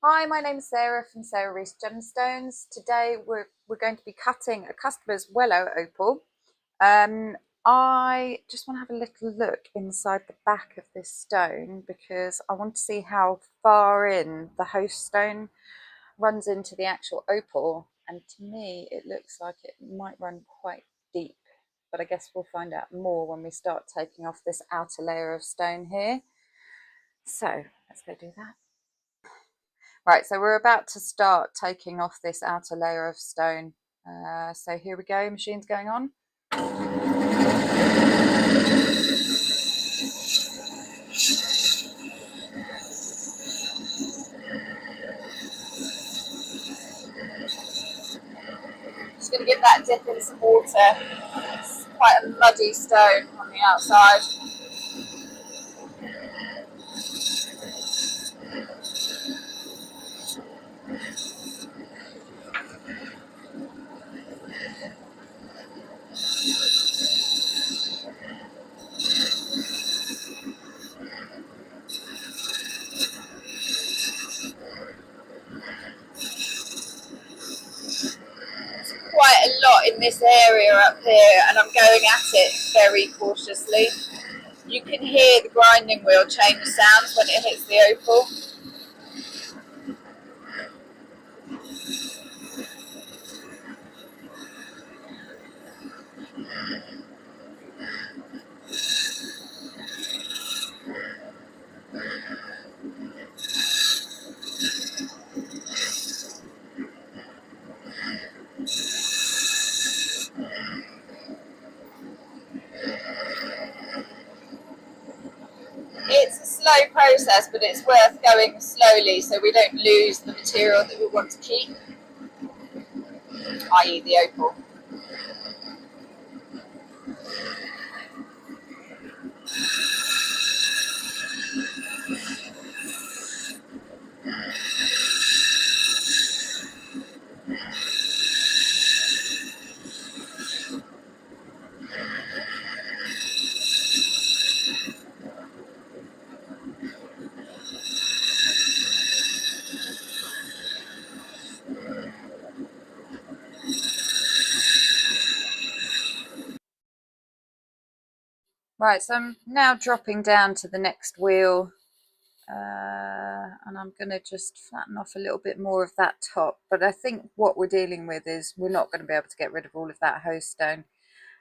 Hi, my name is Sarah from Sarah Reese Gemstones. Today we're going to be cutting a customer's Welo Opal. Um, I just want to have a little look inside the back of this stone because I want to see how far in the host stone runs into the actual opal. And to me, it looks like it might run quite deep, but I guess we'll find out more when we start taking off this outer layer of stone here. So let's go do that. Right, so we're about to start taking off this outer layer of stone. So here we go, machine's going on. Just going to give that dip in some water. It's quite a muddy stone on the outside. Quite a lot in this area up here, and I'm going at it very cautiously. You can hear the grinding wheel change sounds when it hits the opal. It's a slow process, but it's worth going slowly so we don't lose the material that we want to keep, i.e. the opal. Right, so I'm now dropping down to the next wheel, and I'm going to just flatten off a little bit more of that top. But I think what we're dealing with is we're not going to be able to get rid of all of that host stone,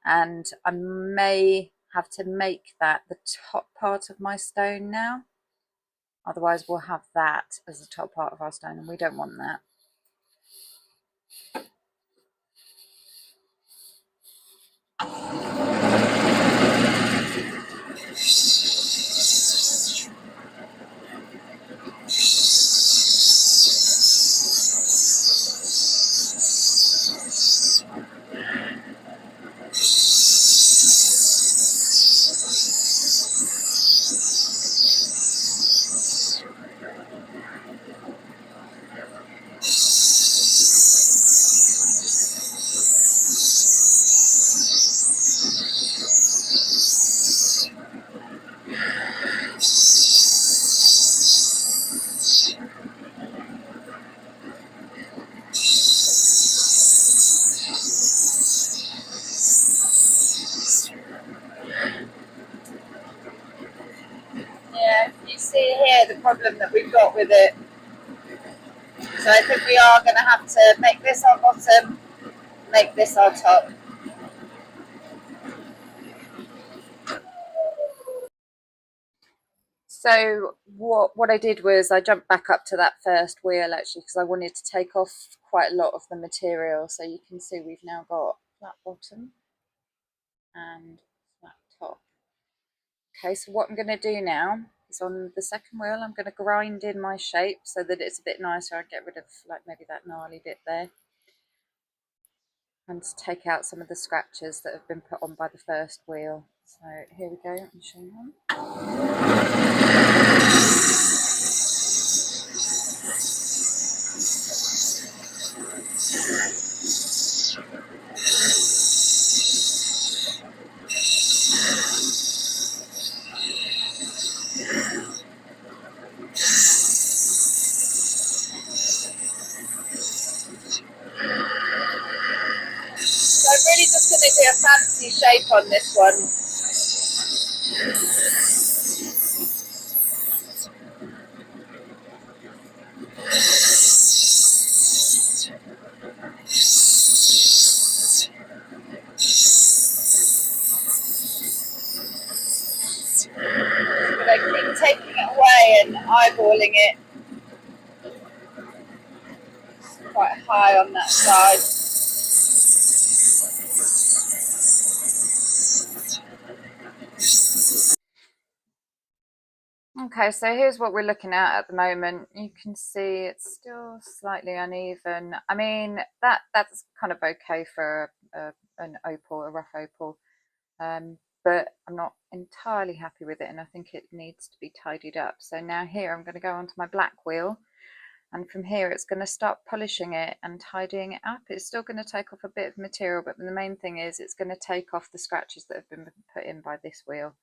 and I may have to make that the top part of my stone now. Otherwise we'll have that as the top part of our stone, and we don't want that. Yeah, you see here the problem that we've got with it. So I think we are going to have to make this our bottom, make this our top. So what I did was I jumped back up to that first wheel actually because I wanted to take off quite a lot of the material. So you can see we've now got flat bottom and flat top. Okay, so what I'm going to do now is on the second wheel I'm going to grind in my shape so that it's a bit nicer. I'll get rid of like maybe that gnarly bit there and to take out some of the scratches that have been put on by the first wheel. So here we go, I'm showing them. shape on this one. But I keep taking it away and eyeballing it. It's quite high on that side. Okay, so here's what we're looking at the moment. You can see it's still slightly uneven. I mean, that's kind of okay for an opal, a rough opal, but I'm not entirely happy with it, and I think it needs to be tidied up. So now here I'm going to go onto my black wheel, and from here it's going to start polishing it and tidying it up. It's still going to take off a bit of material, but the main thing is it's going to take off the scratches that have been put in by this wheel.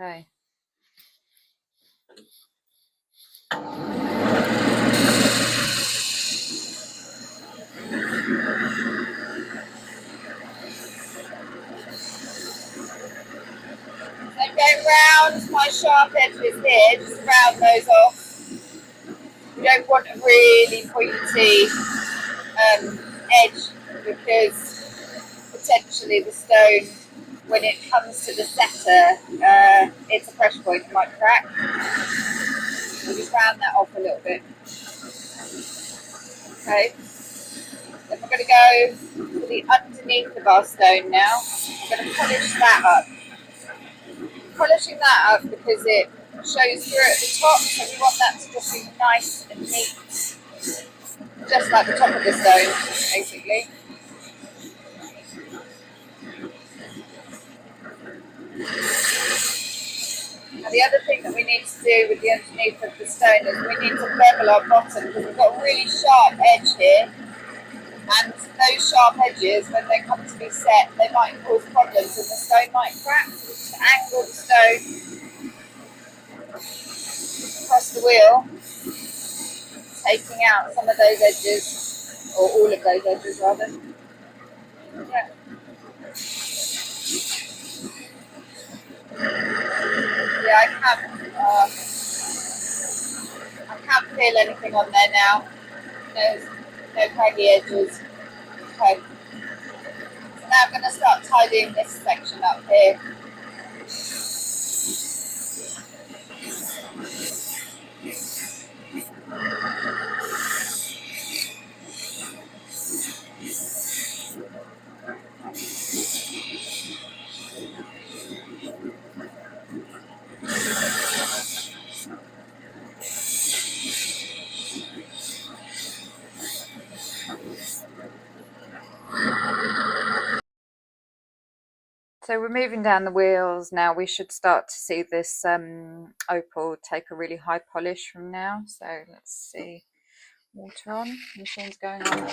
Okay. I'm going round my sharp edges here, just round those off. You don't want a really pointy edge, because potentially the stone, when it comes to the setter, it's a pressure point, it might crack. So just round that off a little bit. Okay. Then we're going to go to the underneath of our stone now. I'm going to polish that up. Polishing that up because it shows through at the top, so we want that to just be nice and neat, just like the top of the stone, basically. Now the other thing that we need to do with the underneath of the stone is we need to bevel our bottom, because we've got a really sharp edge here, and those sharp edges, when they come to be set, they might cause problems and the stone might crack. So we just angle the stone across the wheel, taking out some of those edges, or all of those edges rather. Yeah. Yeah, I can't feel anything on there now. No craggy edges. Okay. So now I'm going to start tidying this section up here. So we're moving down the wheels now. We should start to see this opal take a really high polish from now. So let's see. Water on, machine's going on. We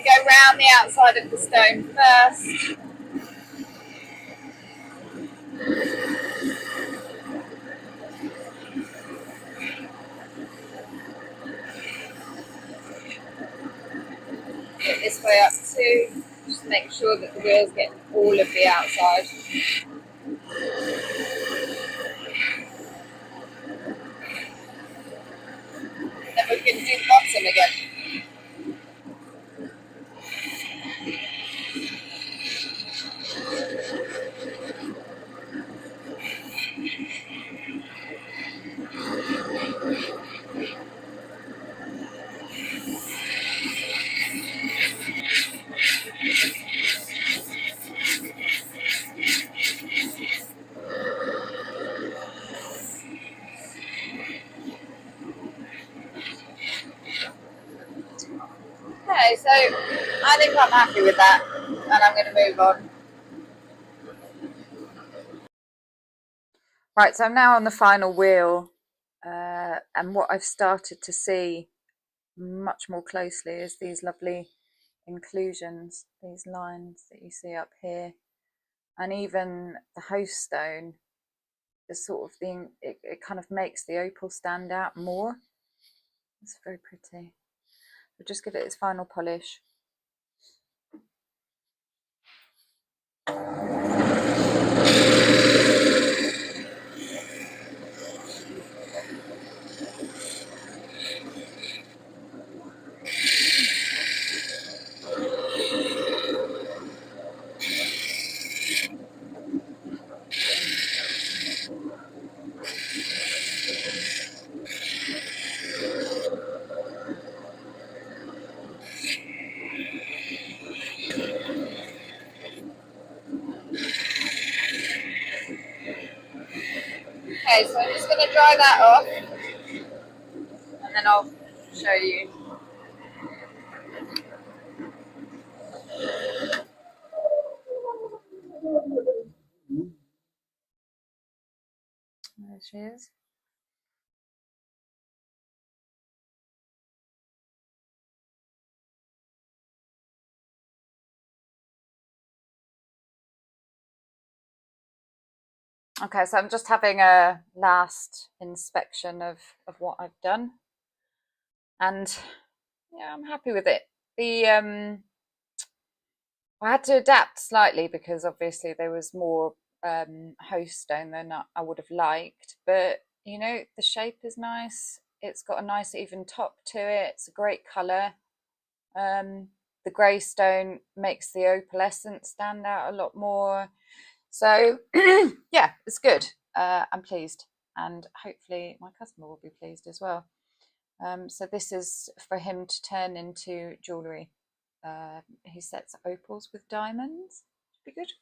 go round the outside of the stone first. Get this way up too. Just make sure that the wheels get all of the outside. Then we can do the bottom again. Okay, so I think I'm happy with that, and I'm going to move on. Right, so I'm now on the final wheel, and what I've started to see much more closely is these lovely inclusions, these lines that you see up here, and even the host stone is sort of it kind of makes the opal stand out more. It's very pretty. We'll just give it its final polish. Okay, so I'm just going to dry that off and then I'll show you. There she is. Okay, so I'm just having a last inspection of what I've done, and yeah, I'm happy with it. The I had to adapt slightly because obviously there was more host stone than I would have liked, but you know, the shape is nice. It's got a nice even top to it. It's a great colour. The grey stone makes the opalescence stand out a lot more. So yeah, it's good. I'm pleased, and hopefully my customer will be pleased as well. So this is for him to turn into jewellery. He sets opals with diamonds. Should be good.